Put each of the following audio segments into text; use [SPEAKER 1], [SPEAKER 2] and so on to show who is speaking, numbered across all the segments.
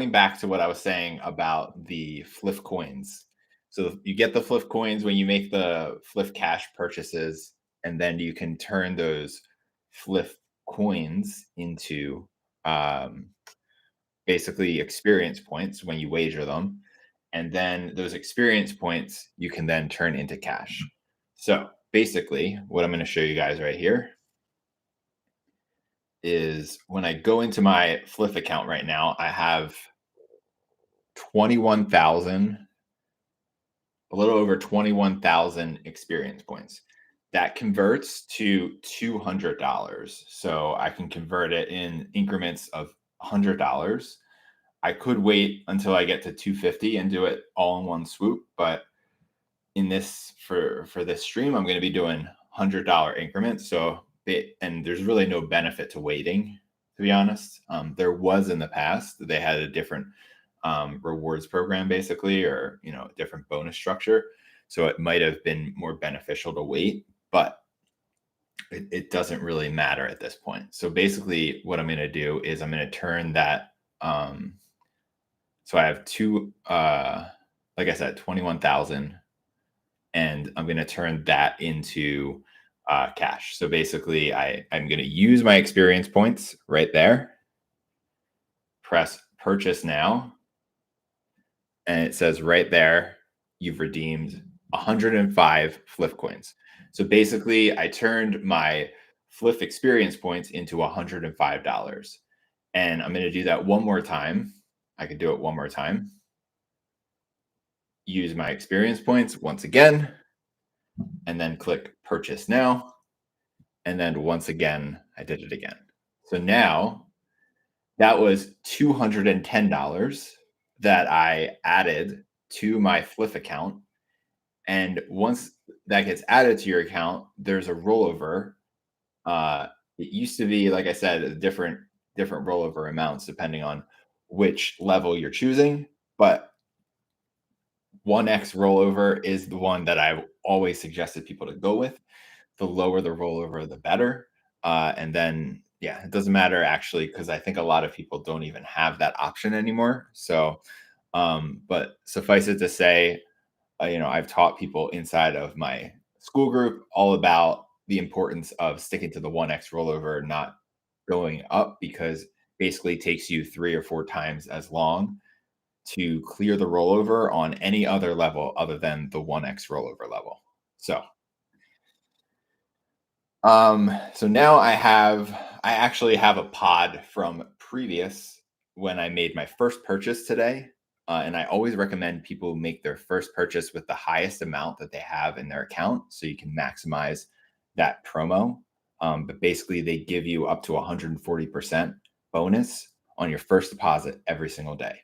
[SPEAKER 1] going back to what I was saying about the fliff coins. So you get the fliff coins when you make the fliff cash purchases, and then you can turn those fliff coins into um, basically experience points when you wager them. And then those experience points you can then turn into cash. So basically, what I'm going to show you guys right here is when I go into my Fliff account right now, I have 21,000, a little over 21,000 experience points. That converts to $200. So I can convert it in increments of $100. I could wait until I get to 250 and do it all in one swoop, but in this for this stream, I'm going to be doing $100 increments. So and there's really no benefit to waiting, to be honest. There was in the past, they had a different rewards program basically, or a different bonus structure. So it might have been more beneficial to wait, but it doesn't really matter at this point. So basically what I'm going to do is I'm going to turn that. So I have like I said, 21,000, and I'm going to turn that into cash. So basically I'm going to use my experience points right there, press purchase now. And it says right there, you've redeemed 105 Fliff coins. So basically I turned my Fliff experience points into $105. And I'm going to do that one more time. I can do it one more time. Use my experience points once again, and then click purchase now. And then once again, I did it again. So now that was $210 that I added to my Fliff account. And once that gets added to your account, there's a rollover. It used to be, like I said, different rollover amounts depending on which level you're choosing, but 1x rollover is the one that I've always suggested people to go with. The lower the rollover, the better. And then, yeah, it doesn't matter actually, because I think a lot of people don't even have that option anymore. So, but suffice it to say, I've taught people inside of my school group all about the importance of sticking to the 1x rollover, not going up, because basically it takes you 3 or 4 times as long to clear the rollover on any other level other than the 1x rollover level. So now I actually have a pod from previous when I made my first purchase today. And I always recommend people make their first purchase with the highest amount that they have in their account, so you can maximize that promo. But basically they give you up to 140% bonus on your first deposit every single day.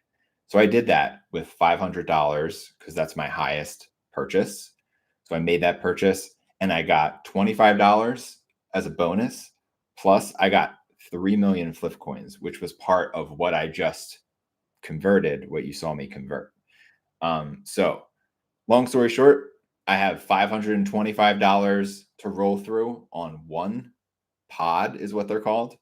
[SPEAKER 1] So I did that with $500 because that's my highest purchase. So I made that purchase and I got $25 as a bonus. Plus I got 3 million Fliff coins, which was part of what I just converted, what you saw me convert. So long story short, I have $525 to roll through on one pod is what they're called.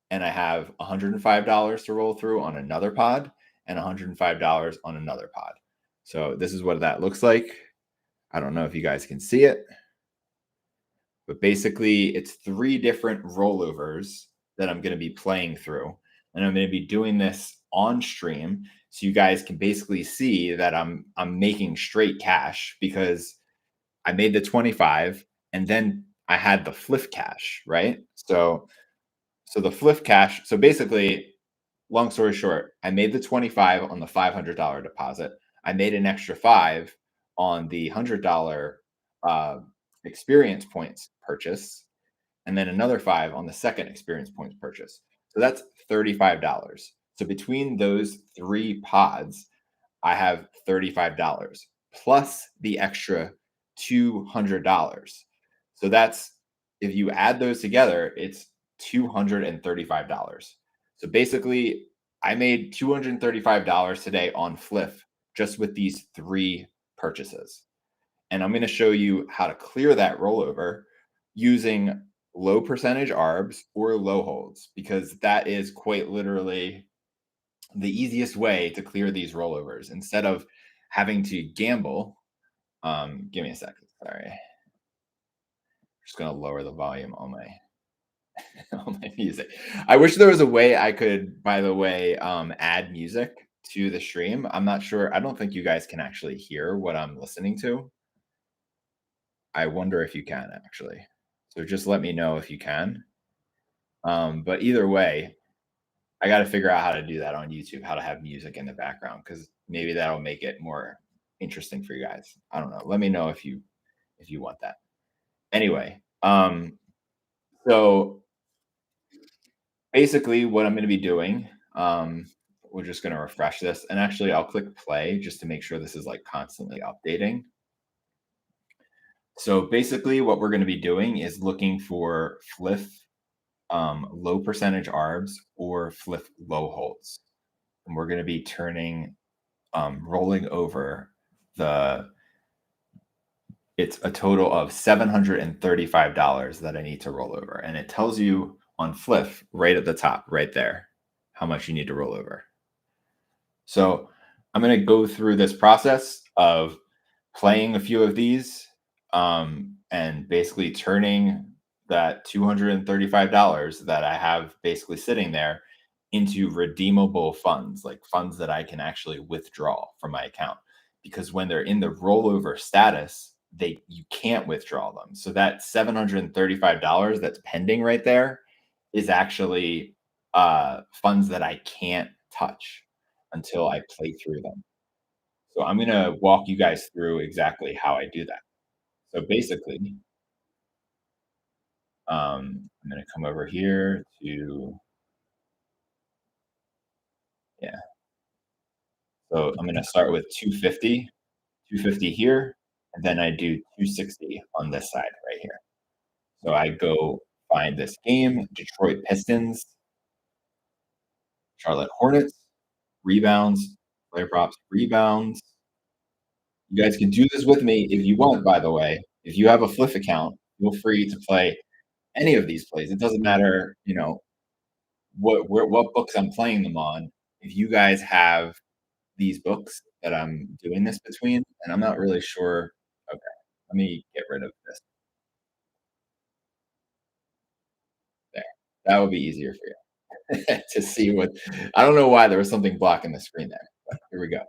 [SPEAKER 1] And I have $105 to roll through on another pod and $105 on another pod. So this is what that looks like. I don't know if you guys can see it, but basically it's 3 different rollovers that I'm going to be playing through. And I'm going to be doing this on stream so you guys can basically see that I'm making straight cash, because I made the 25 and then I had the Fliff cash, right? So the Fliff cash, so basically, long story short, I made the 25 on the $500 deposit. I made an extra 5 on the $100 experience points purchase, and then another 5 on the second experience points purchase. So that's $35. So between those 3 pods, I have $35 plus the extra $200. So that's, if you add those together, it's $235. So basically, I made $235 today on Fliff just with these 3 purchases. And I'm going to show you how to clear that rollover using low percentage arbs or low holds, because that is quite literally the easiest way to clear these rollovers instead of having to gamble. Give me a second. Sorry. Just gonna lower the volume on my on my music. I wish there was a way I could, by the way, add music to the stream. I'm not sure. I don't think you guys can actually hear what I'm listening to. I wonder if you can actually. So just let me know if you can. But either way, I got to figure out how to do that on YouTube, how to have music in the background, because maybe that'll make it more interesting for you guys. I don't know. Let me know if you want that. Anyway, so basically what I'm going to be doing, we're just going to refresh this, and actually I'll click play just to make sure this is like constantly updating. So basically what we're going to be doing is looking for fliff low percentage arbs or fliff low holds. And we're going to be rolling over the, it's a total of $735 that I need to roll over. And it tells you on fliff right at the top, right there, how much you need to roll over. So I'm going to go through this process of playing a few of these, and basically turning that $235 that I have basically sitting there into redeemable funds, like funds that I can actually withdraw from my account. Because when they're in the rollover status, you can't withdraw them. So that $735 that's pending right there is actually funds that I can't touch until I play through them. So I'm going to walk you guys through exactly how I do that. So basically, I'm going to come over here to, yeah. So I'm going to start with 250, 250 here, and then I do 260 on this side right here. So I go find this game, Detroit Pistons, Charlotte Hornets, rebounds, player props, rebounds. You guys can do this with me if you want, by the way. If you have a Fliff account, feel free to play any of these plays. It doesn't matter, what books I'm playing them on. If you guys have these books that I'm doing this between, and I'm not really sure. Okay, let me get rid of this there. That would be easier for you to see what. I don't know why there was something blocking the screen there, but here we go.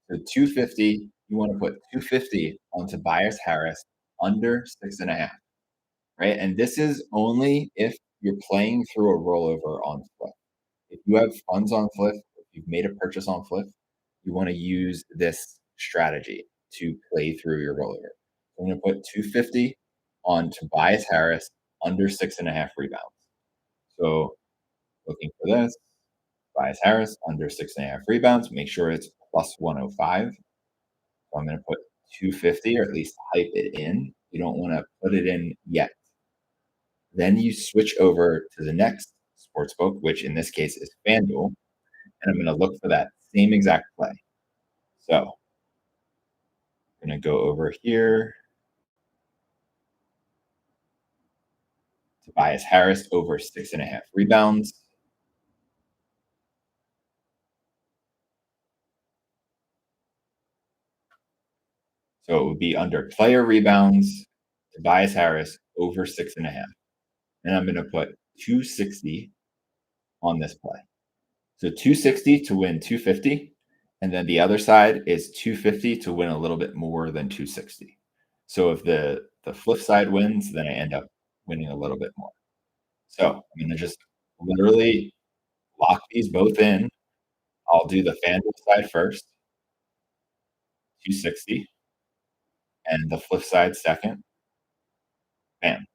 [SPEAKER 1] So 250, you want to put 250 on Tobias Harris under 6.5, right? And this is only if you're playing through a rollover on Fliff. If you have funds on Fliff, if you've made a purchase on Fliff, you want to use this strategy to play through your rollover. I'm going to put 250 on Tobias Harris under 6.5 rebounds. So looking for this, Tobias Harris under 6.5 rebounds. Make sure it's plus 105. So I'm going to put 250, or at least type it in. You don't want to put it in yet. Then you switch over to the next sportsbook, which in this case is FanDuel, and I'm going to look for that same exact play. So I'm going to go over here. Tobias Harris over 6.5 rebounds. So it would be under player rebounds, Tobias Harris over 6.5. And I'm going to put 260 on this play. So 260 to win 250. And then the other side is 250 to win a little bit more than 260. So if the flip side wins, then I end up winning a little bit more. So I'm going to just literally lock these both in. I'll do the FanDuel side first, 260, and the flip side second. Bam.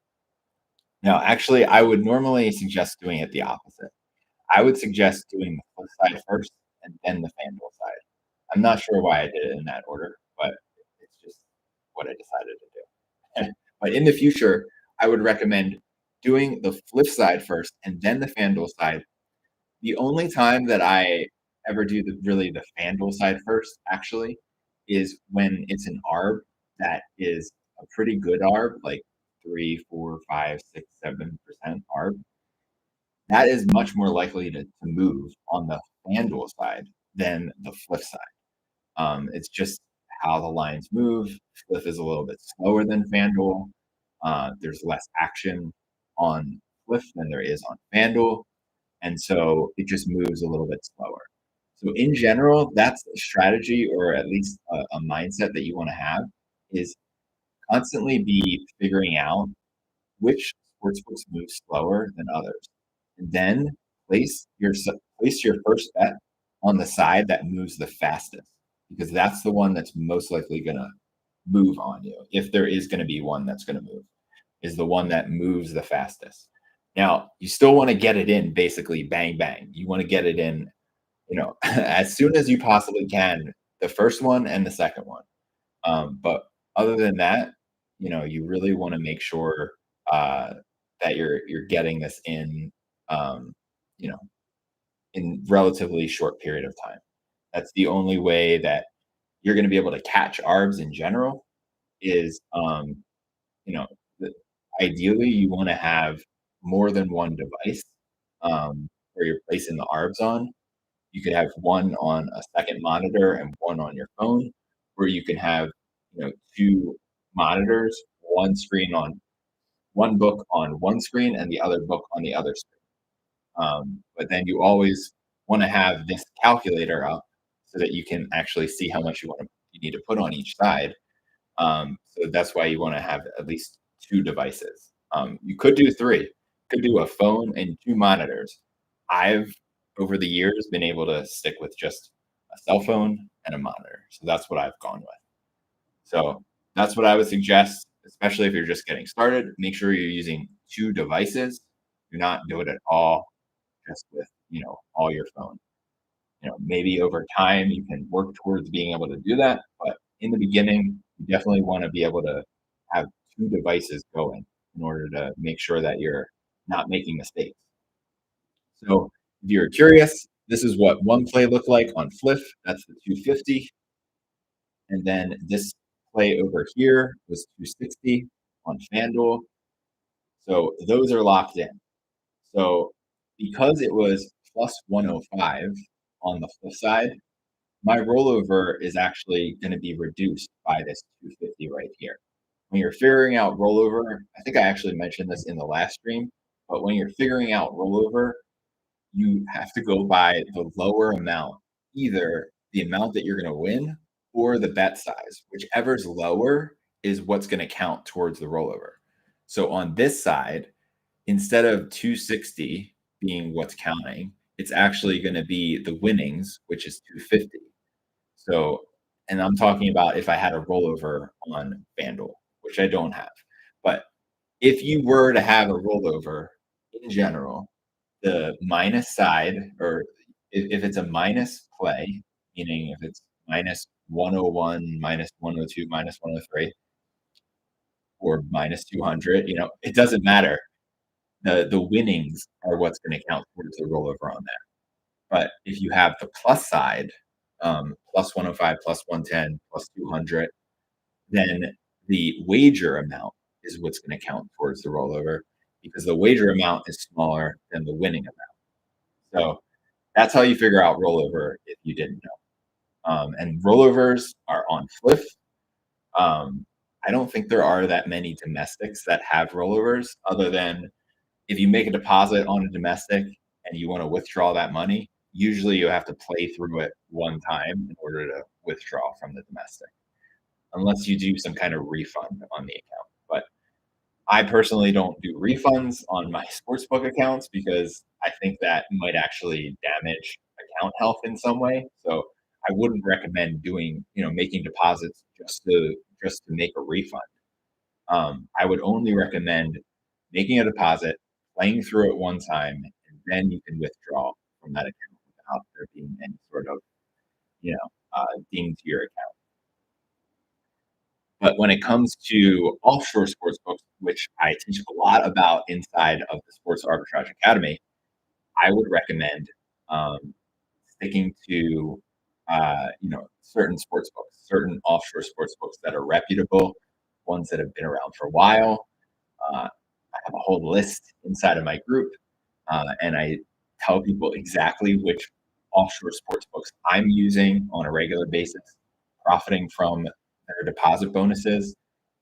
[SPEAKER 1] Now, actually, I would normally suggest doing it the opposite. I would suggest doing the flip side first and then the FanDuel side. I'm not sure why I did it in that order, but it's just what I decided to do. But in the future, I would recommend doing the flip side first and then the FanDuel side. The only time that I ever do the FanDuel side first, actually, is when it's an ARB that is a pretty good ARB, like 3, 4, 5, 6, 7% ARB. That is much more likely to move on the FanDuel side than the fliff side. It's just how the lines move. Fliff is a little bit slower than FanDuel. There's less action on Fliff than there is on FanDuel, and so it just moves a little bit slower. So in general, that's a strategy, or at least a mindset that you want to have, is constantly be figuring out which sportsbooks move slower than others, and then place your first bet on the side that moves the fastest, because that's the one that's most likely going to move on you. If there is going to be one that's going to move, is the one that moves the fastest. Now, you still want to get it in basically bang bang. You want to get it in, as soon as you possibly can, the first one and the second one. But other than that, you really want to make sure uh, that you're getting this in, um, you know, in relatively short period of time. That's the only way that you're going to be able to catch arbs in general. Is you know, the, ideally you want to have more than one device where you're placing the arbs on. You could have one on a second monitor and one on your phone, or you can have, two monitors, one screen on one book on one screen and the other book on the other screen. But then you always want to have this calculator up so that you can actually see how much you need to put on each side. So that's why you want to have at least two devices. You could do three. You could do a phone and two monitors. I've over the years been able to stick with just a cell phone and a monitor. So that's what I've gone with. So that's what I would suggest, especially if you're just getting started. Make sure you're using two devices. Do not do it at all just with all your phone. Maybe over time you can work towards being able to do that, but in the beginning, you definitely want to be able to have two devices going in order to make sure that you're not making mistakes. So if you're curious, this is what one play looked like on Fliff. That's the 250. And then this play over here was 260 on FanDuel. So those are locked in. So because it was plus 105 on the flip side, my rollover is actually going to be reduced by this 250 right here. When you're figuring out rollover, I think I actually mentioned this in the last stream, but when you're figuring out rollover, you have to go by the lower amount, either the amount that you're going to win or the bet size. Whichever's lower is what's going to count towards the rollover. So on this side, instead of 260 being what's counting, it's actually going to be the winnings, which is 250. So, and I'm talking about if I had a rollover on FanDuel, which I don't have. But if you were to have a rollover in general, the minus side, or if it's a minus play, meaning if it's minus 101, minus 102, minus 103, or minus 200, it doesn't matter. The winnings are what's going to count towards the rollover on that. But if you have the plus side, plus 105, plus 110, plus 200, then the wager amount is what's going to count towards the rollover, because the wager amount is smaller than the winning amount. So that's how you figure out rollover if you didn't know. And rollovers are on Fliff. I don't think there are that many domestics that have rollovers, other than if you make a deposit on a domestic and you want to withdraw that money, usually you have to play through it one time in order to withdraw from the domestic, unless you do some kind of refund on the account. But I personally don't do refunds on my sportsbook accounts because I think that might actually damage account health in some way. So I wouldn't recommend making deposits just to make a refund. I would only recommend making a deposit, playing through it one time, and then you can withdraw from that account without there being any sort of, ding to your account. But when it comes to offshore sports books, which I teach a lot about inside of the Sports Arbitrage Academy, I would recommend sticking to certain sports books, certain offshore sports books that are reputable, ones that have been around for a while. I have a whole list inside of my group, and I tell people exactly which offshore sports books I'm using on a regular basis, profiting from their deposit bonuses,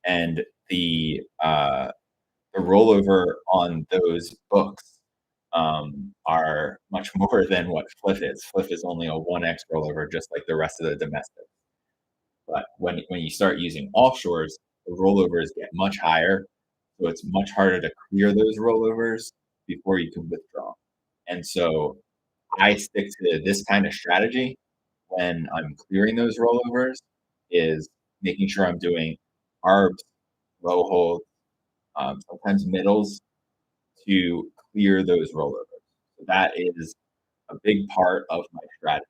[SPEAKER 1] and the rollover on those books are much more than what fliff is. Fliff is only a 1x rollover, just like the rest of the domestic. But when you start using offshores, the rollovers get much higher, so it's much harder to clear those rollovers before you can withdraw. And so I stick to this kind of strategy when I'm clearing those rollovers is making sure I'm doing arbs, low hold, sometimes middles to clear those rollovers. So that is a big part of my strategy.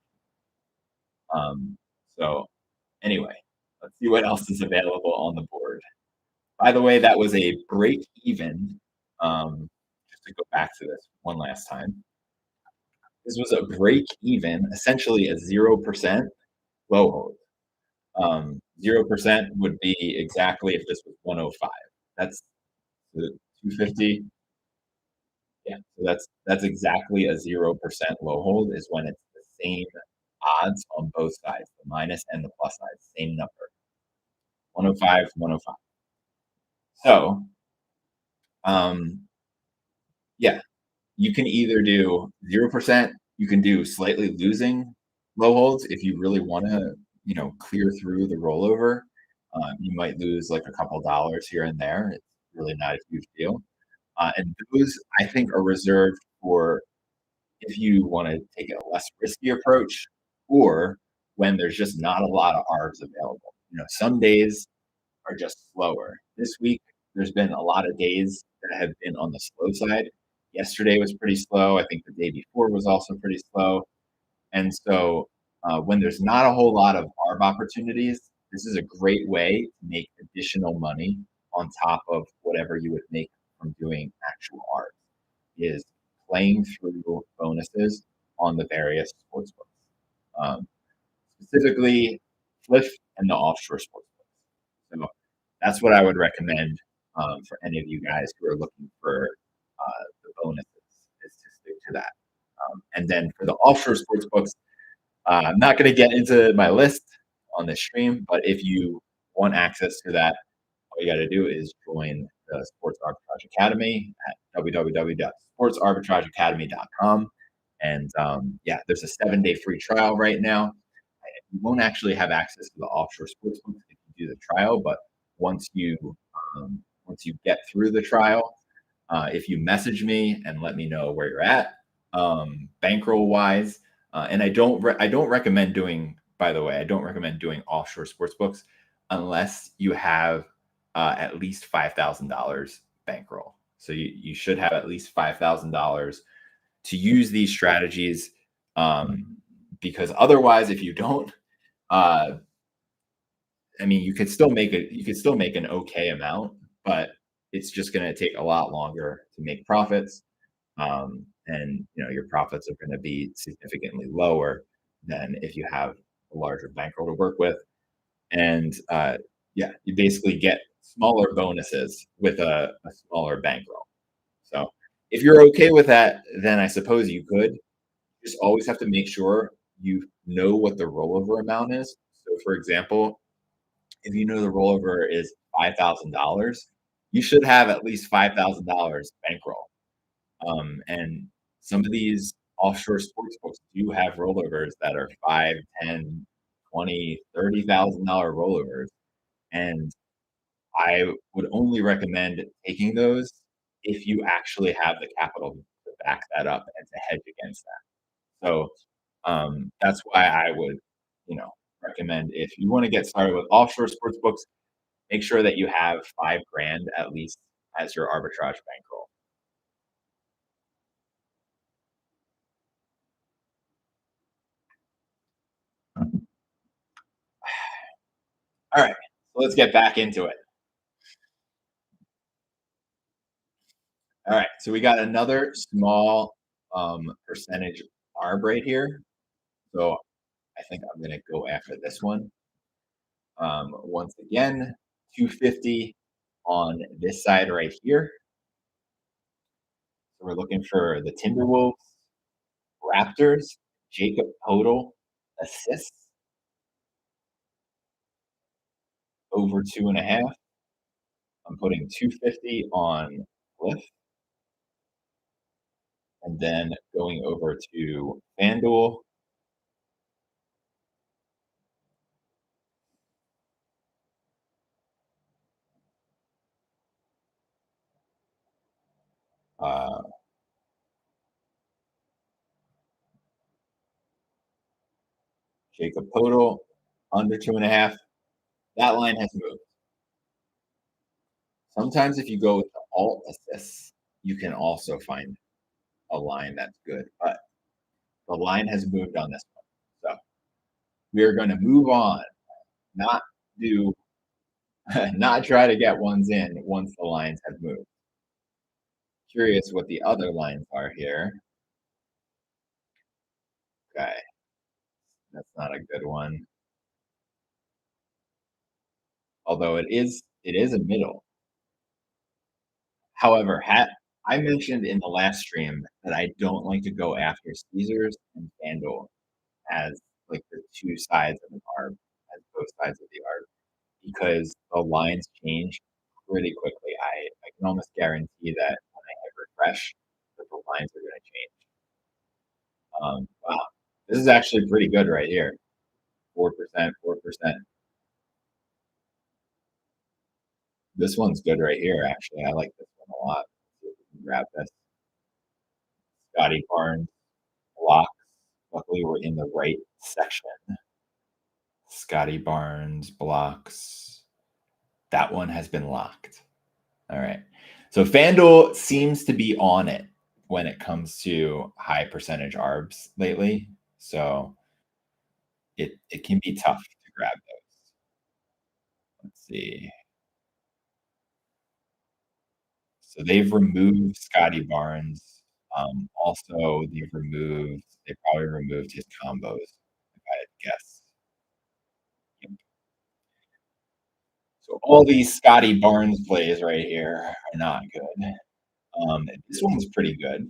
[SPEAKER 1] Um, so anyway, let's see what else is available on the board. By the way, that was a break even. Just to go back to this one last time, this was a break even, essentially a 0% low hold. 0% would be exactly if this was 105. That's the 250. Yeah, so that's exactly a 0% low hold is when it's the same odds on both sides, the minus and the plus side, same number, 105 to 105. So, um, yeah, you can either do 0%, you can do slightly losing low holds if you really wanna, clear through the rollover. You might lose, like, a couple dollars here and there. It's really not a huge deal. And those, I think, are reserved for if you wanna take a less risky approach or when there's just not a lot of arbs available. Some days are just slower. This week, there's been a lot of days that have been on the slow side. Yesterday was pretty slow. I think the day before was also pretty slow. And so, when there's not a whole lot of arb opportunities, this is a great way to make additional money on top of whatever you would make from doing actual arb, is playing through bonuses on the various sports books, um, specifically Fliff and the offshore sports books. So that's what I would recommend for any of you guys who are looking for the bonuses is to stick to that. And then for the offshore sports books, I'm not going to get into my list on this stream, but if you want access to that, all you got to do is join the Sports Arbitrage Academy at www.sportsarbitrageacademy.com. And yeah, there's a 7-day free trial right now. You won't actually have access to the offshore sports books if you do the trial, but once you get through the trial, if you message me and let me know where you're at, bankroll wise, and I don't recommend doing. By the way, I don't recommend doing offshore sports books unless you have at least $5,000 bankroll. So you should have at least $5,000 to use these strategies, because otherwise, if you don't, uh, I mean, you could still make an okay amount, but it's just going to take a lot longer to make profits, and your profits are going to be significantly lower than if you have a larger bankroll to work with. And yeah, you basically get smaller bonuses with a smaller bankroll. So if you're okay with that, then I suppose you could. Just always have to make sure you know what the rollover amount is. So, for example, if you know the rollover is $5,000, you should have at least $5,000 bankroll. And some of these offshore sports books do have rollovers that are 5, 10, 20, $30,000 rollovers. And I would only recommend taking those if you actually have the capital to back that up and to hedge against that. So that's why I would, you know, recommend if you want to get started with offshore sports books, make sure that you have 5 grand at least as your arbitrage bankroll. All right, so let's get back into it. All right, so we got another small percentage arb right here. So I think I'm going to go after this one. Once again, 250 on this side right here. So we're looking for the Timberwolves, Raptors, Jacob total assists over 2.5. I'm putting 250 on fliff, and then going over to FanDuel, uh, Jacob total under 2.5. That line has moved. Sometimes if you go with the alt assists, you can also find a line that's good, but the line has moved on this one. So we are going to move on, not do, not try to get ones in once the lines have moved. Curious what the other lines are here. Okay, that's not a good one. Although it is a middle. However, I mentioned in the last stream that I don't like to go after Caesars and FanDuel as like the two sides of an arb, as both sides of the arb, because the lines change pretty quickly. I can almost guarantee that when I hit refresh, that the lines are going to change. Wow, this is actually pretty good right here. 4%, 4%. This one's good right here, actually. I like this one a lot. Let's see if we can grab this. Scotty Barnes blocks. Luckily, we're in the right section. Scotty Barnes blocks. That one has been locked. All right. So FanDuel seems to be on it when it comes to high percentage arbs lately. So it can be tough to grab those. Let's see. So they've removed Scotty Barnes. Also, they probably removed his combos, if I had to guess. Yep. So all these Scotty Barnes plays right here are not good. This one's pretty good.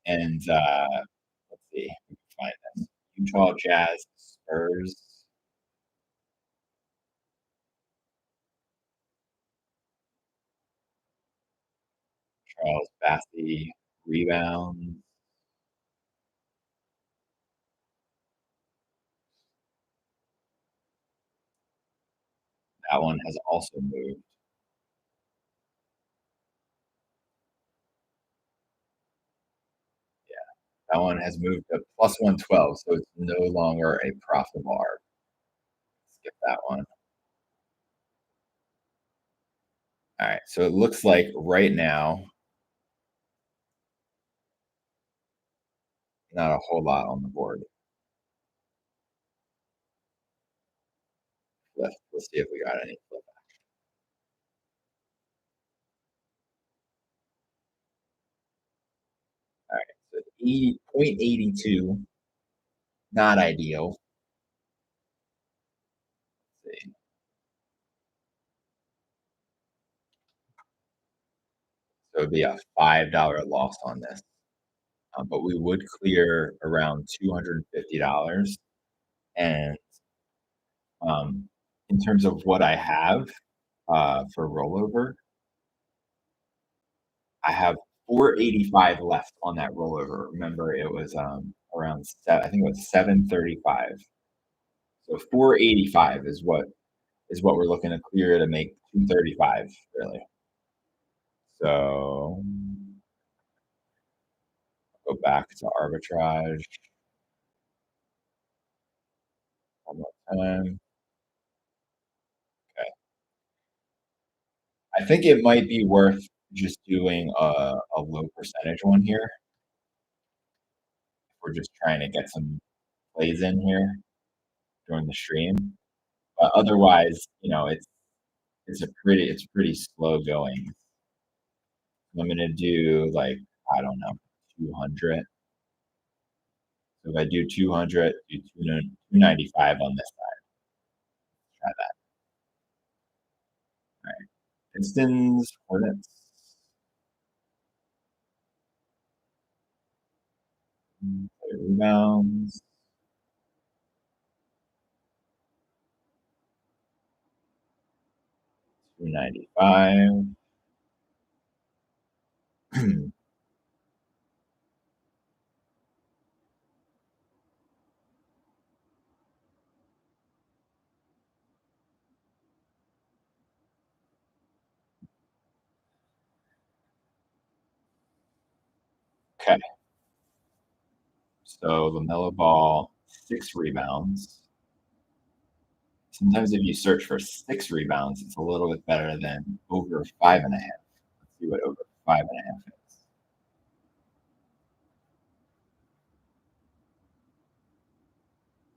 [SPEAKER 1] And let's see, if we can find this. Utah Jazz Spurs. Charles Bassey rebounds. That one has also moved. That one has moved to plus 112, so it's no longer a profitable arb. Skip that one. All right, so it looks like right now, not a whole lot on the board. Let's see if we got any flip. All right, so 80.82, not ideal. Let's see. So it'd be a $5 loss on this. But we would clear around $250. And in terms of what I have for rollover, I have 485 left on that rollover. Remember, it was around I think it was 735. So 485 is what we're looking to clear to make 235 really. So go back to arbitrage one more time. Okay. I think it might be worth just doing a low percentage one here. If we're just trying to get some plays in here during the stream. But otherwise, it's pretty slow going. I'm gonna do like, I don't know, 200. So if I do 200, do 295 on this side. Try that. All right. Pistons, Hornets. Rebounds. 295. Okay. So LaMelo Ball, 6 rebounds. Sometimes if you search for 6 rebounds, it's a little bit better than over 5.5. Let's see what over 5.5 is.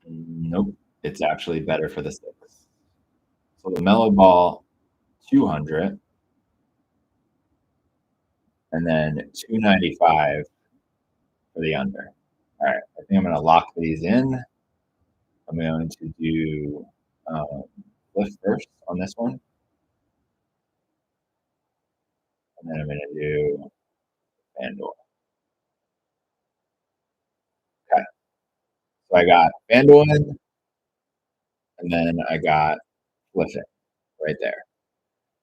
[SPEAKER 1] Nope. It's actually better for the 6. So LaMelo Ball, 200, and then 295 for the under. All right. I think I'm going to lock these in. I'm going to do fliff first on this one, and then I'm going to do FanDuel. Okay. So I got FanDuel in, and then I got fliff it right there.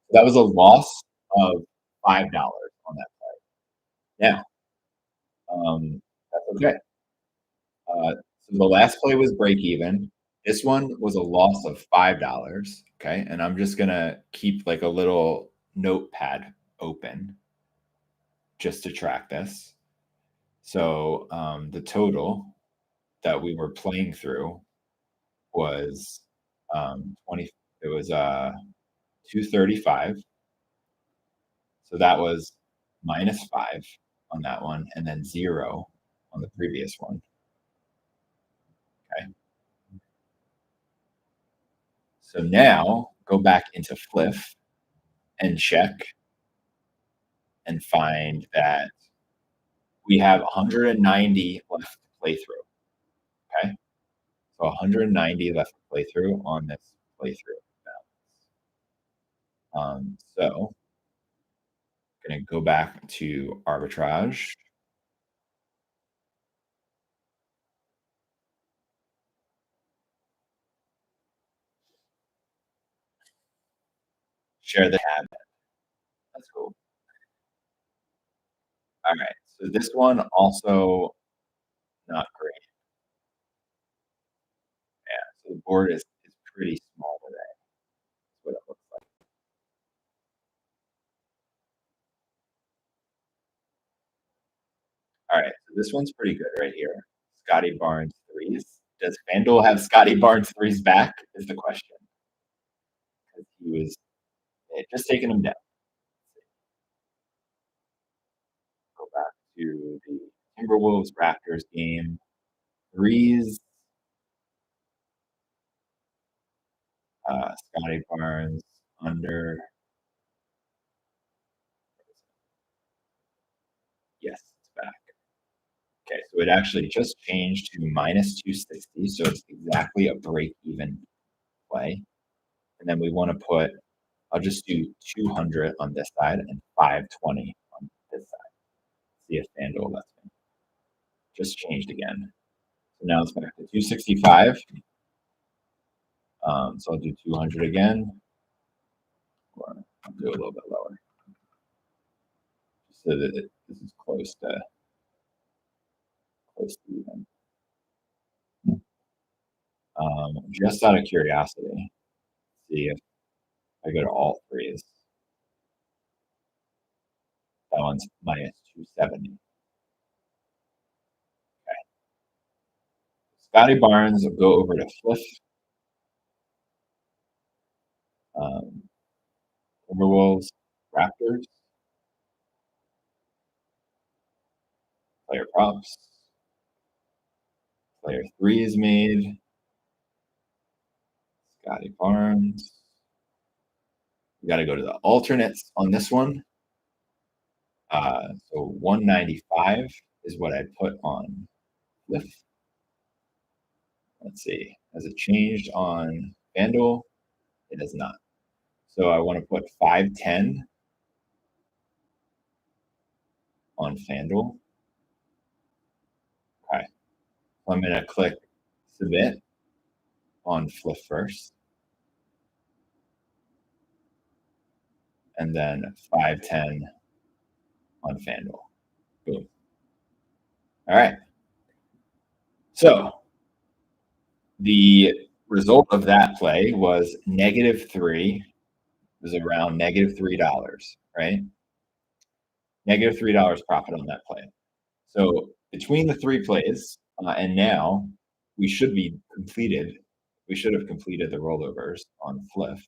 [SPEAKER 1] So that was a loss of $5 on that play. Now, that's okay. So the last play was break even. This one was a loss of $5. Okay. And I'm just going to keep like a little notepad open just to track this. So the total that we were playing through was 20, it was 235. So that was -5 on that one, and then 0 on the previous one. Okay. So now go back into Fliff and check and find that we have 190 left to play through. Okay. So 190 left to play through on this playthrough balance. So I'm going to go back to arbitrage. Share the tab. That's cool. All right. So this one also not great. Yeah. So the board is pretty small today. That's what it looks like. All right. So this one's pretty good right here. Scotty Barnes threes. Does FanDuel have Scotty Barnes threes back? Is the question. Because he was just taking him down. Go back to the Timberwolves Raptors game. Threes. Scotty Barnes under. Yes, it's back. Okay, so it actually just changed to -260, so it's exactly a break-even play. And then we want to put, I'll just do 200 on this side and 520 on this side. See if FanDuel lets me. Just changed again. So now it's back to 265. So I'll do 200 again, or I'll do a little bit lower, so that this is close to even. Just out of curiosity, see if I go to all threes. That one's -270. Okay. Scotty Barnes will go over to Fliff. Timberwolves, Raptors, player props, player three is made. Scotty Barnes. We got to go to the alternates on this one. So 195 is what I put on Fliff. Let's see. Has it changed on FanDuel? It has not. So I want to put 510 on FanDuel. Okay. I'm going to click submit on Fliff first, and then 510 on FanDuel. Boom. All right. So the result of that play was -3. It was around -$3, right? -$3 profit on that play. So between the three plays, and now we should be completed. We should have completed the rollovers on Fliff.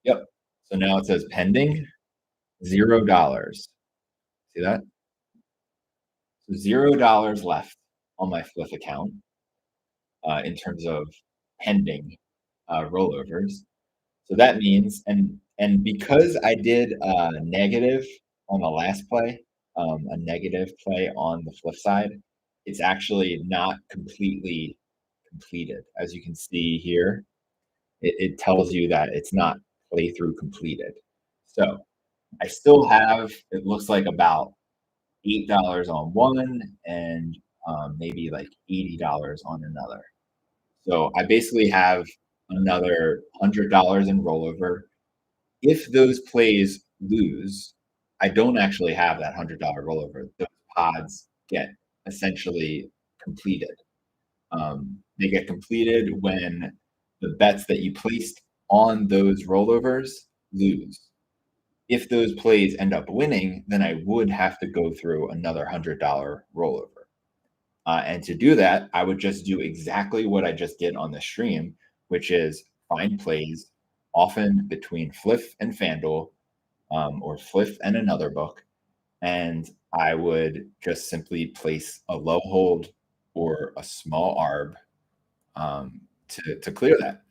[SPEAKER 1] Yep. So now it says pending, $0. See that? So $0 left on my Fliff account in terms of pending rollovers. So that means, and because I did a negative on the last play, a negative play on the flip side, it's actually not completely completed. As you can see here, it tells you that it's not playthrough completed. So I still have, it looks like about $8 on one and maybe like $80 on another. So I basically have another $100 in rollover. If those plays lose, I don't actually have that $100 rollover. Those pods get essentially completed. They get completed when the bets that you placed on those rollovers lose. If those plays end up winning, then I would have to go through another $100 rollover. And to do that, I would just do exactly what I just did on the stream, which is find plays often between Fliff and FanDuel, or Fliff and another book. And I would just simply place a low hold or a small ARB to clear that.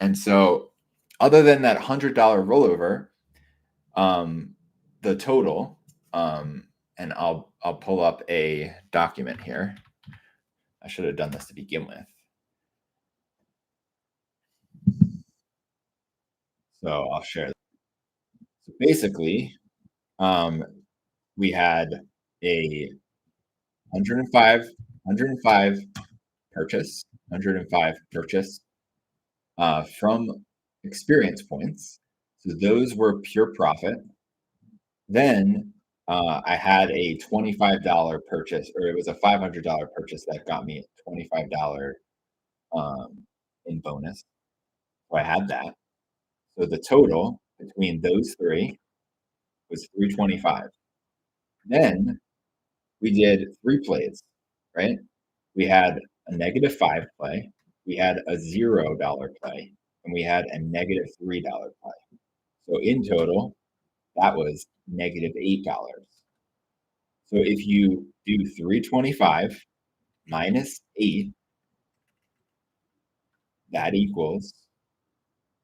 [SPEAKER 1] And so, other than that $100 rollover, the total, and I'll pull up a document here. I should have done this to begin with. So I'll share. So basically, we had a 105 purchase, 105 purchase from experience points. So those were pure profit. Then I had a $25 purchase, or it was a $500 purchase that got me $25 in bonus. So I had that. So the total between those three was 325. Then we did three plays, right? We had a -5 play, we had a $0 play, and we had a -$3 play. So in total, that was -$8. So if you do 325 minus 8, that equals,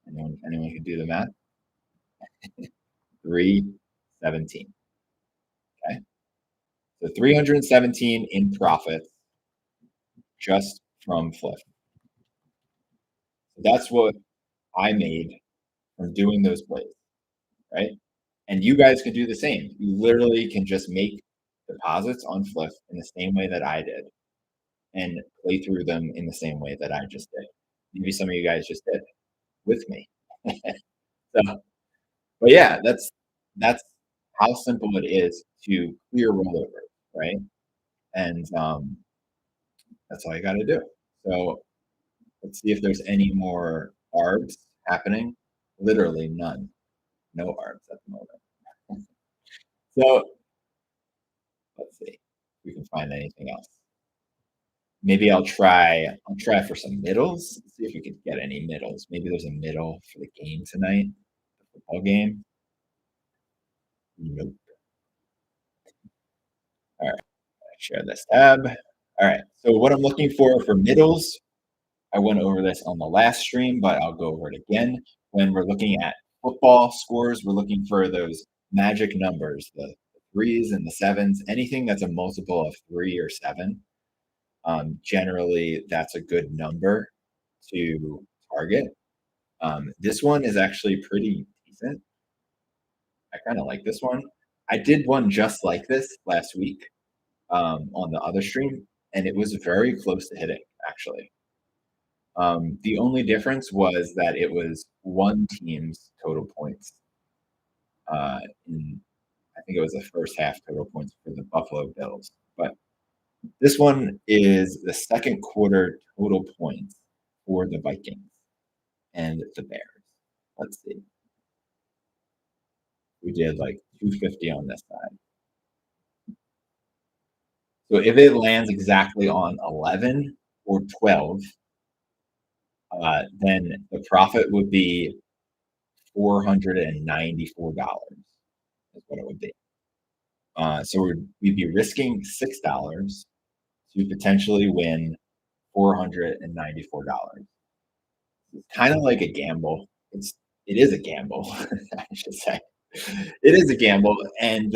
[SPEAKER 1] anyone can do the math, 317. Okay. So 317 in profit just from Fliff. That's what I made from doing those plays, right? And you guys can do the same. You literally can just make deposits on Fliff in the same way that I did and play through them in the same way that I just did. Maybe some of you guys just did with me. So, but yeah, that's how simple it is to clear rollover, right? And that's all you got to do. So let's see if there's any more ARBs happening. Literally none. No ARBs at the moment. So let's see if we can find anything else. Maybe I'll try for some middles. See if we can get any middles. Maybe there's a middle for the game tonight, the football game. Nope. All right, share this tab. All right, so what I'm looking for middles, I went over this on the last stream, but I'll go over it again. When we're looking at football scores, we're looking for those magic numbers, the threes and the sevens, anything that's a multiple of 3 or 7. Generally, that's a good number to target. This one is actually pretty decent. I kind of like this one. I did one just like this last week on the other stream, and it was very close to hitting, actually. The only difference was that it was one team's total points. In I think it was the first half total points for the Buffalo Bills, but this one is the second quarter total points for the Vikings and the Bears. Let's see. We did like 250 on this side. So if it lands exactly on 11 or 12, then the profit would be $494 is what it would be. So we'd be risking $6 to potentially win $494. It's kind of like a gamble. It is a gamble, I should say. It is a gamble, and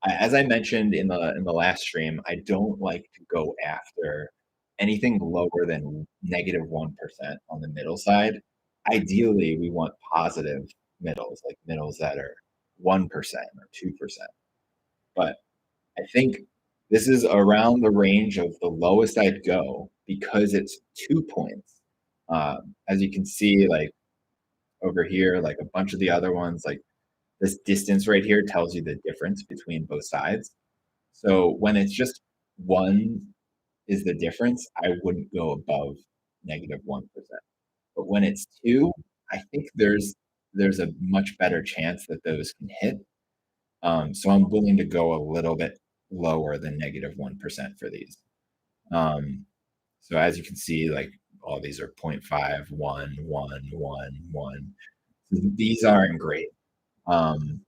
[SPEAKER 1] as I mentioned in the last stream, I don't like to go after anything lower than -1% on the middle side. Ideally, we want positive middles, like middles that are 1% or 2%. But I think this is around the range of the lowest I'd go because it's 2 points. As you can see, like over here, like a bunch of the other ones, like this distance right here tells you the difference between both sides. So when it's just one is the difference, I wouldn't go above -1%. But when it's two, I think there's a much better chance that those can hit. So I'm willing to go a little bit lower than -1% for these. Um, so as you can see, like all these are 0.5, 1, 1, 1, 1. These aren't great. Um,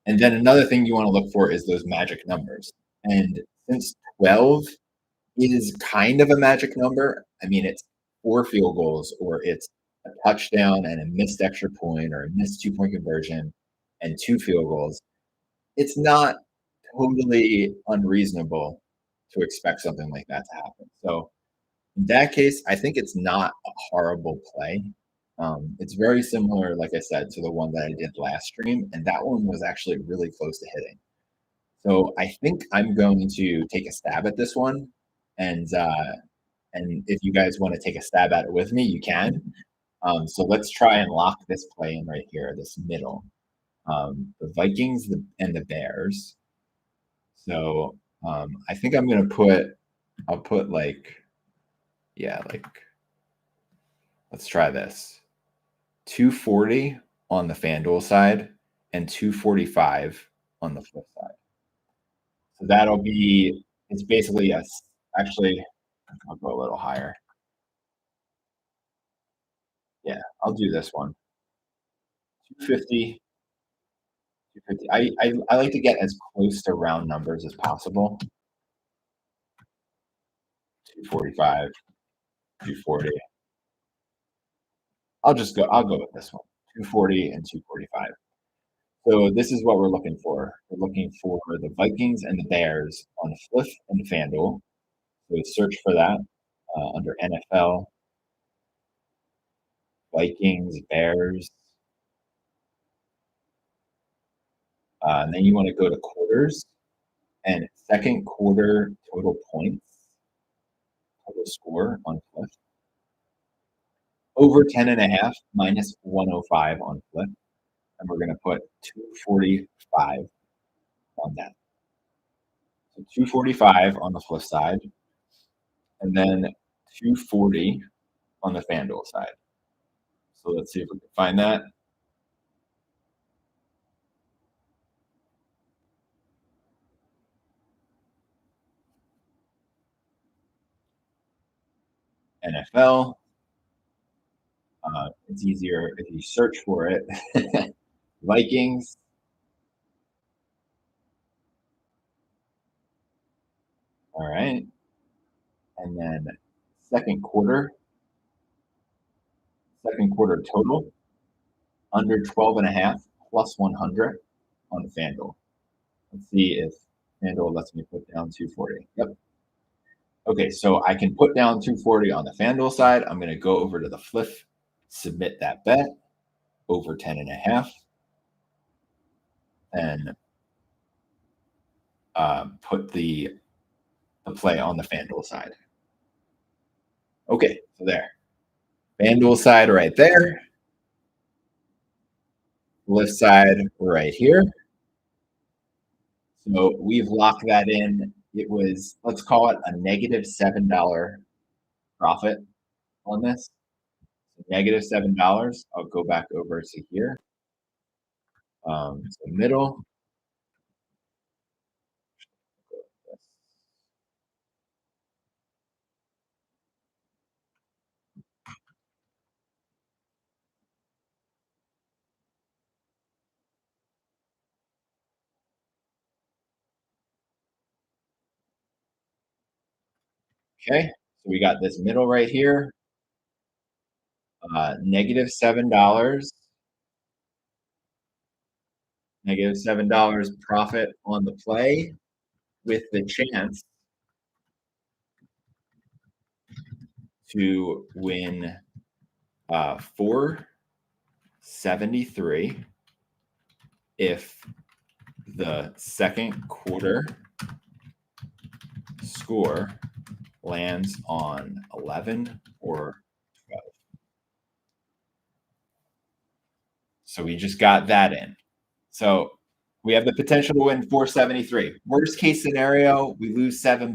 [SPEAKER 1] and then another thing you want to look for is those magic numbers. And since 12 is kind of a magic number, I mean, it's four field goals or it's a touchdown and a missed extra point or a missed 2 point conversion and two field goals. It's not totally unreasonable to expect something like that to happen. So in that case, I think it's not a horrible play. It's very similar, like I said, to the one that I did last stream, and that one was actually really close to hitting. So I think I'm going to take a stab at this one, and if you guys want to take a stab at it with me, you can. So let's try and lock this play in right here, this middle. The Vikings and the Bears. So I think I'm gonna I'll put like, yeah, like let's try this. 240 on the FanDuel side and 245 on the flip side. So that'll be, it's basically actually, I'll go a little higher. Yeah, I'll do this one. 250, 250. I like to get as close to round numbers as possible. 245, 240. I'll go with this one. 240 and 245. So this is what we're looking for. We're looking for the Vikings and the Bears on Fliff and FanDuel. So search for that under NFL, Vikings, Bears. And then you want to go to quarters and second quarter total points, total score on Fliff. Over 10.5 minus 105 on Fliff. And we're going to put 245 on that. So 245 on the Fliff side. And then 240 on the FanDuel side. So let's see if we can find that. NFL. It's easier if you search for it. Vikings. All right. And then second quarter total under 12.5 plus 100 on FanDuel. Let's see if FanDuel lets me put down 240. Yep. Okay, so I can put down 240 on the FanDuel side. I'm going to go over to the Fliff, submit that bet over 10.5, and put the the play on the FanDuel side. Okay, so there. FanDuel side right there. Left side right here. So we've locked that in. It was, let's call it a negative $7 profit on this. So negative $7. I'll go back over to here. So middle. Okay, so we got this middle right here. Negative $7. Negative $7 profit on the play with the chance to win 473 if the second quarter score lands on 11 or 12. So we just got that in. So we have the potential to win 473. Worst case scenario, we lose $7.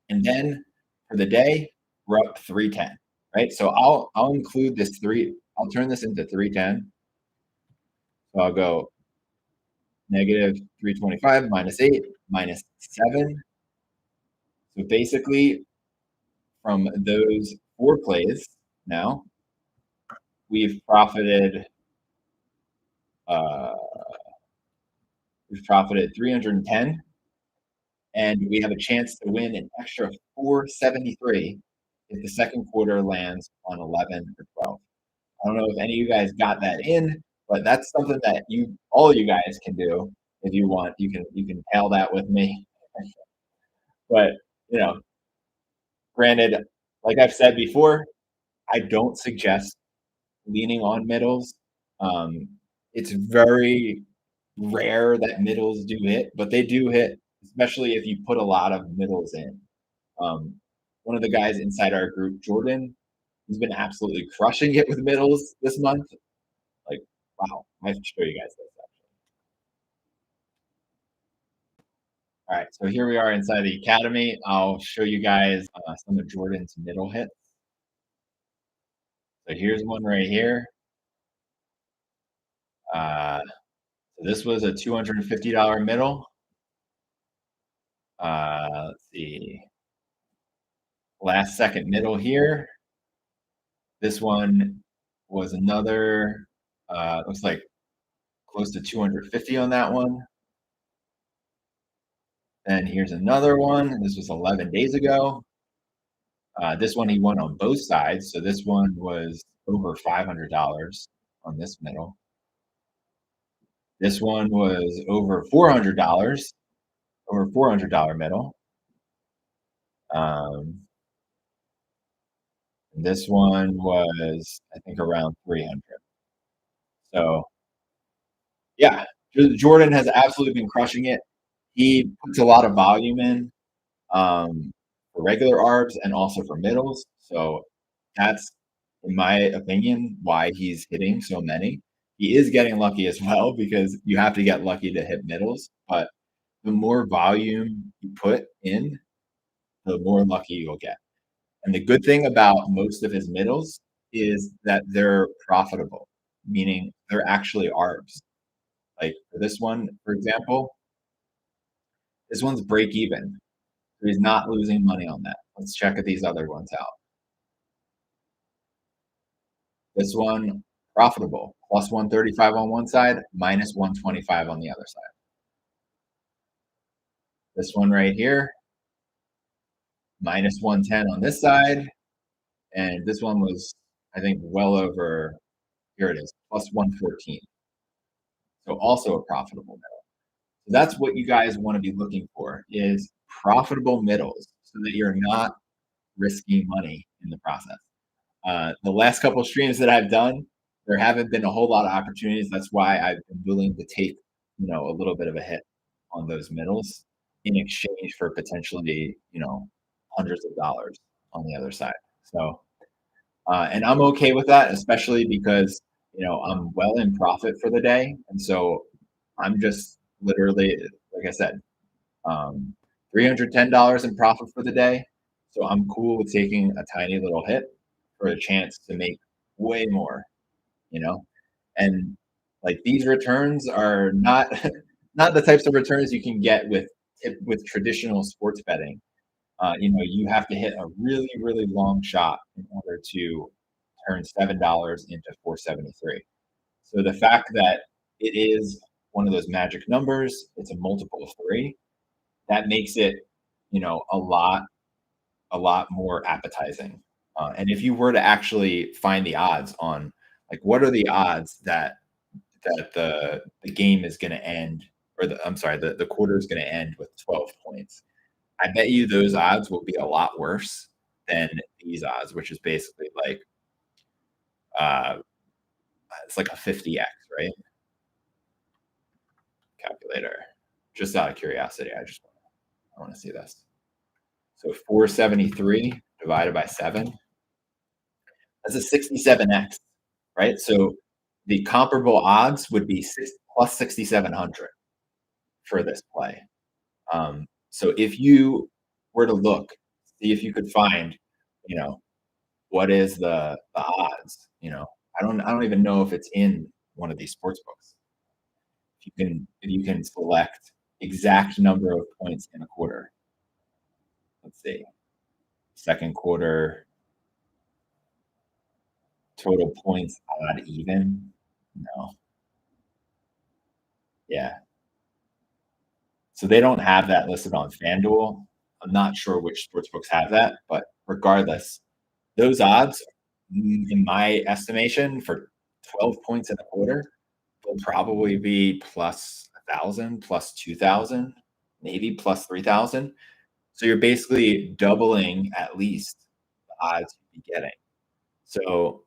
[SPEAKER 1] And then for the day, we're up 310. Right. So I'll include this three. I'll turn this into 310. So I'll go negative 325 minus 8 minus 7. So basically, from those 4 plays now, we've profited uh, 310, and we have a chance to win an extra 473 if the second quarter lands on 11 or 12. I don't know if any of you guys got that in, but that's something that all you guys can do if you want. You can tail that with me. But you know, granted, like I've said before, I don't suggest leaning on middles. Um, it's very rare that middles do hit, but they do hit, especially if you put a lot of middles in. Um, one of the guys inside our group, Jordan, he's been absolutely crushing it with middles this month. Like, wow, I have to show you guys this. All right, so here we are inside the academy. I'll show you guys some of Jordan's middle hits. So here's one right here. So this was a $250 middle. Let's see. Last second middle here. This one was another, looks like close to 250 on that one. And here's another one. This was 11 days ago. This one he won on both sides. So this one was over $500 on this middle. This one was over $400, over $400 middle. And this one was, I think, around 300. So, yeah, Jordan has absolutely been crushing it. He puts a lot of volume in for regular arbs and also for middles. So that's, in my opinion, why he's hitting so many. He is getting lucky as well because you have to get lucky to hit middles. But the more volume you put in, the more lucky you'll get. And the good thing about most of his middles is that they're profitable, meaning they're actually arbs. Like for this one, for example, this one's break even. So he's not losing money on that. Let's check these other ones out. This one, profitable, plus 135 on one side, minus 125 on the other side. This one right here, minus 110 on this side. And this one was, I think, well over, here it is, plus 114. So also a profitable middle. So that's what you guys want to be looking for is profitable middles so that you're not risking money in the process. The last couple of streams that I've done, there haven't been a whole lot of opportunities. That's why I've been willing to take, a little bit of a hit on those middles. in exchange for potentially, hundreds of dollars on the other side. So, and I'm okay with that, especially because, I'm well in profit for the day. And so I'm just literally, like I said, um, $310 in profit for the day. So I'm cool with taking a tiny little hit for a chance to make way more, you know? And like these returns are not not the types of returns you can get with traditional sports betting. You have to hit a really, really long shot in order to turn $7 into 473. So the fact that it is one of those magic numbers, it's a multiple of three, that makes it, a lot more appetizing. And if you were to actually find the odds on, like, what are the odds that the game is going to end, or I'm sorry, the quarter is going to end with 12 points. I bet you those odds will be a lot worse than these odds, which is basically like uh, it's like a 50x, right? Calculator. Just out of curiosity, I want to see this. So 473 divided by 7, that's a 67x, right? So the comparable odds would be plus 6,700 for this play. So if you were to look, see if you could find, you know, what is the odds? I don't even know if it's in one of these sports books. If you can select exact number of points in a quarter. Let's see. Second quarter total points odd even. No. Yeah. So they don't have that listed on FanDuel. I'm not sure which sports books have that, but regardless, those odds, in my estimation, for 12 points in a quarter, will probably be plus 1,000, plus 2,000, maybe plus 3,000. So you're basically doubling at least the odds you'd be getting. So,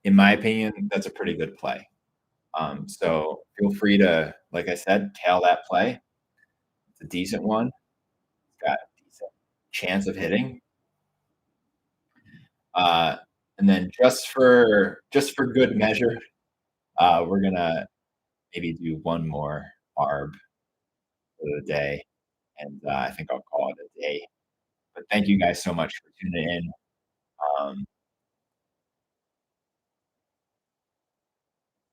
[SPEAKER 1] in my opinion, that's a pretty good play. So feel free to, like I said, tail that play. It's a decent one. It's got a decent chance of hitting. Uh, and then just for good measure, we're gonna maybe do one more arb for the day, and I think I'll call it a day. But thank you guys so much for tuning in. Um,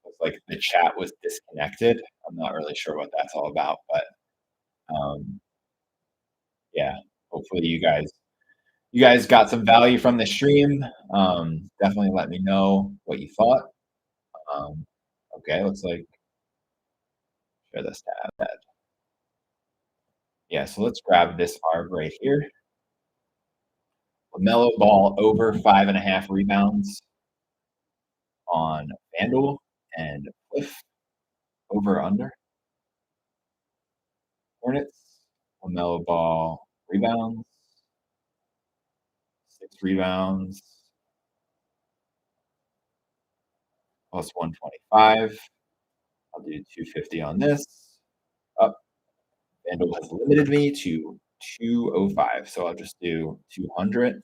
[SPEAKER 1] Looks like the chat was disconnected. I'm not really sure what that's all about, but um, yeah, hopefully you guys got some value from the stream. Definitely let me know what you thought. Um, okay, looks like share this tab. Yeah, so let's grab this arb right here. LaMelo Ball over 5.5 rebounds on FanDuel, and fliff over under Hornets. LaMelo Ball rebounds, 6 rebounds, plus 125. I'll do 250 on this. Up. FanDuel has limited me to 205, so I'll just do 200.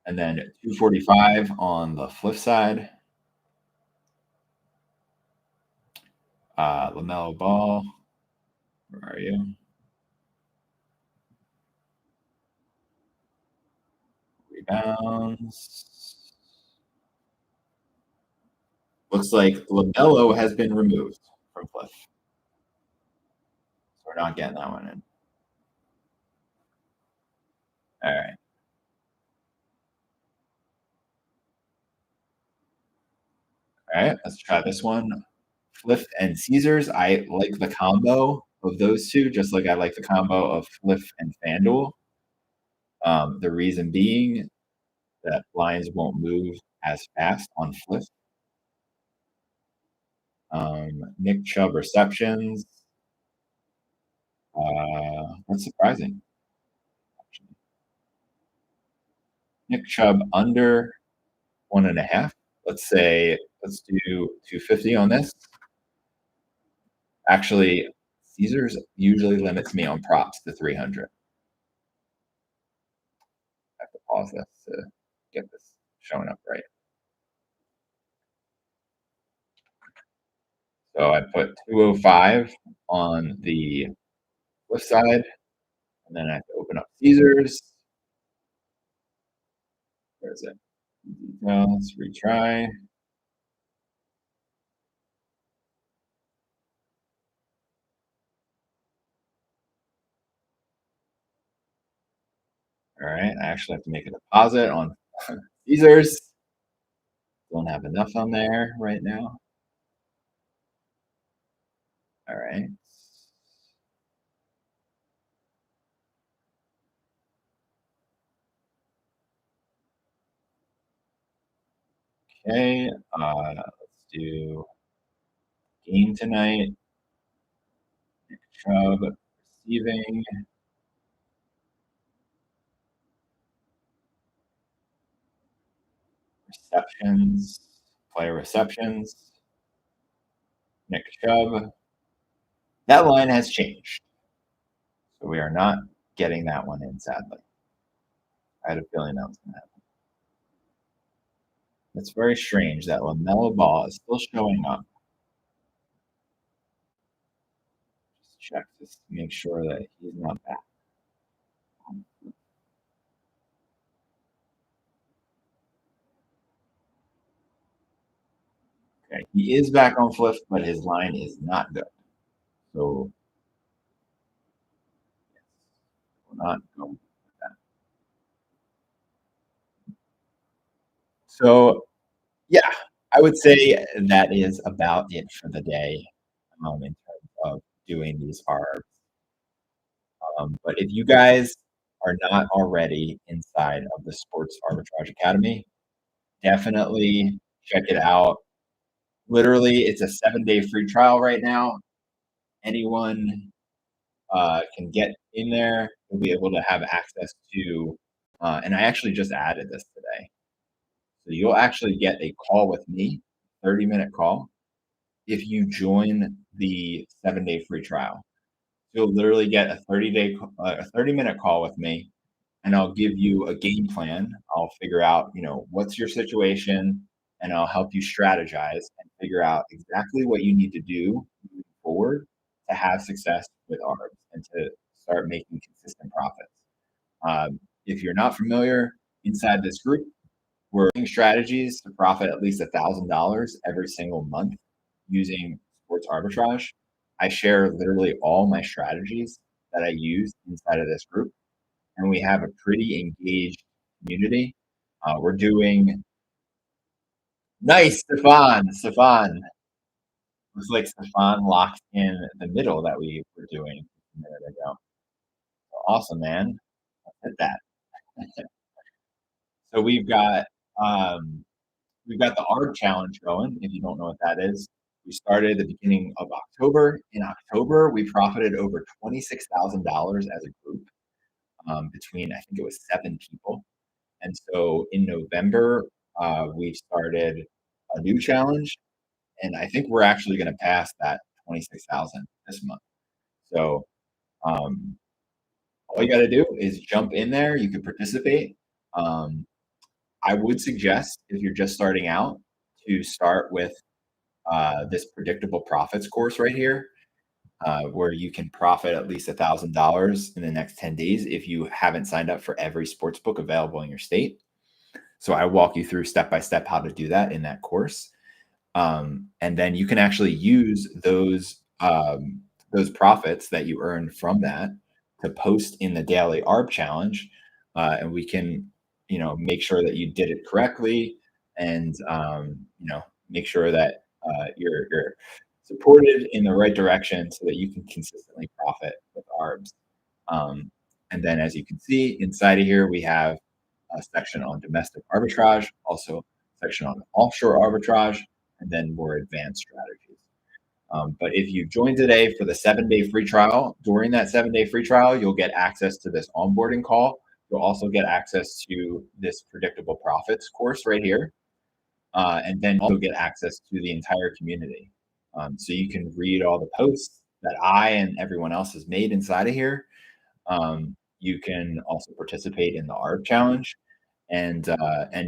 [SPEAKER 1] And then 245 on the flip side. LaMelo Ball, where are you? Rebounds. Looks like LaMelo has been removed from Fliff. So we're not getting that one in. All right. All right, let's try this one. Fliff and Caesars. I like the combo of those two, just like I like the combo of Fliff and FanDuel. The reason being that lines won't move as fast on Fliff. Nick Chubb receptions. That's surprising. Actually. Nick Chubb under 1.5. Let's do 250 on this. Actually, Caesars usually limits me on props to 300. I have to pause this to get this showing up right. So I put 205 on the left side, and then I have to open up Caesars. Where is it? Let's retry. All right, I actually have to make a deposit on Caesars. Don't have enough on there right now. All right. Okay, let's do game tonight. Chubb receiving receptions, player receptions. Nick Chubb. That line has changed, so we are not getting that one in. Sadly, I had a feeling that was going to happen. It's very strange that LaMelo Ball is still showing up. Just check this to make sure that he's not back. Okay, he is back on fliff, but his line is not good. So we're not going with that. So yeah, I would say that is about it for the day in terms of doing these arbs. But if you guys are not already inside of the Sports Arbitrage Academy, definitely check it out. Literally, it's a 7-day free trial right now. Anyone can get in there. You'll be able to have access to, and I actually just added this today. So you'll actually get a call with me, 30-minute call, if you join the 7-day free trial. You'll literally get a 30-minute call with me, and I'll give you a game plan. I'll figure out, what's your situation, and I'll help you strategize and figure out exactly what you need to do moving forward to have success with ARBs and to start making consistent profits. If you're not familiar, inside this group, we're doing strategies to profit at least $1,000 every single month using sports arbitrage. I share literally all my strategies that I use inside of this group, and we have a pretty engaged community. We're doing nice, Stefan. Stefan. Looks like Stefan locked in the middle that we were doing a minute ago. Awesome, man. Hit that. So we've got the ARB challenge going. If you don't know what that is, we started at the beginning of October. In October, we profited over $26,000 as a group between, I think it was 7 people. And so in November, we started a new challenge, and I think we're actually going to pass that 26,000 this month. So all you got to do is jump in there. You can participate. I would suggest if you're just starting out to start with this predictable profits course right here, where you can profit at least $1,000 in the next 10 days if you haven't signed up for every sports book available in your state. So I walk you through step by step how to do that in that course. And then you can actually use those profits that you earn from that to post in the daily ARB challenge, and we can, make sure that you did it correctly, and make sure that you're supported in the right direction so that you can consistently profit with ARBs. And then, as you can see inside of here, we have a section on domestic arbitrage, also a section on offshore arbitrage, and then more advanced strategies. But if you join today for the 7-day free trial, during that 7-day free trial, you'll get access to this onboarding call. You'll also get access to this predictable profits course right here. And then also get access to the entire community. So you can read all the posts. that I and everyone else has made inside of here. You can also participate in the ARB challenge and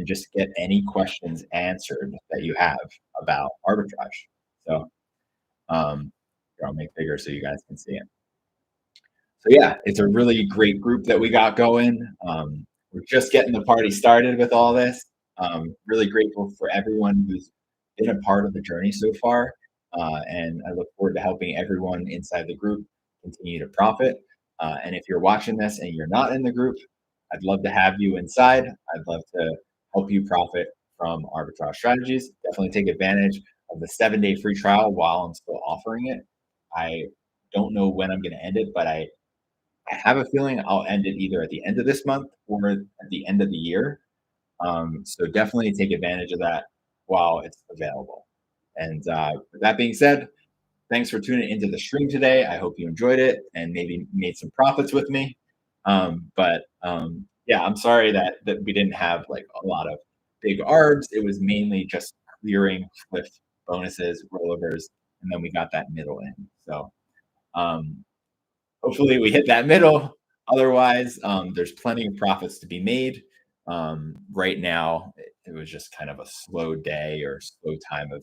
[SPEAKER 1] just get any questions answered that you have about arbitrage. So here, I'll make bigger so you guys can see it. So yeah, it's a really great group that we got going. We're just getting the party started with all this. Really grateful for everyone who's been a part of the journey so far, and I look forward to helping everyone inside the group continue to profit. And if you're watching this and you're not in the group, I'd love to have you inside. I'd love to help you profit from arbitrage strategies. Definitely take advantage of the 7-day free trial while I'm still offering it. I don't know when I'm going to end it, but I have a feeling I'll end it either at the end of this month or at the end of the year. So definitely take advantage of that while it's available. And with that being said, thanks for tuning into the stream today. I hope you enjoyed it and maybe made some profits with me. But yeah, I'm sorry that we didn't have like a lot of big arbs. It was mainly just clearing fliff bonuses, rollovers, and then we got that middle in. So um, hopefully we hit that middle. Otherwise, there's plenty of profits to be made. Right now, it was just kind of a slow day or slow time of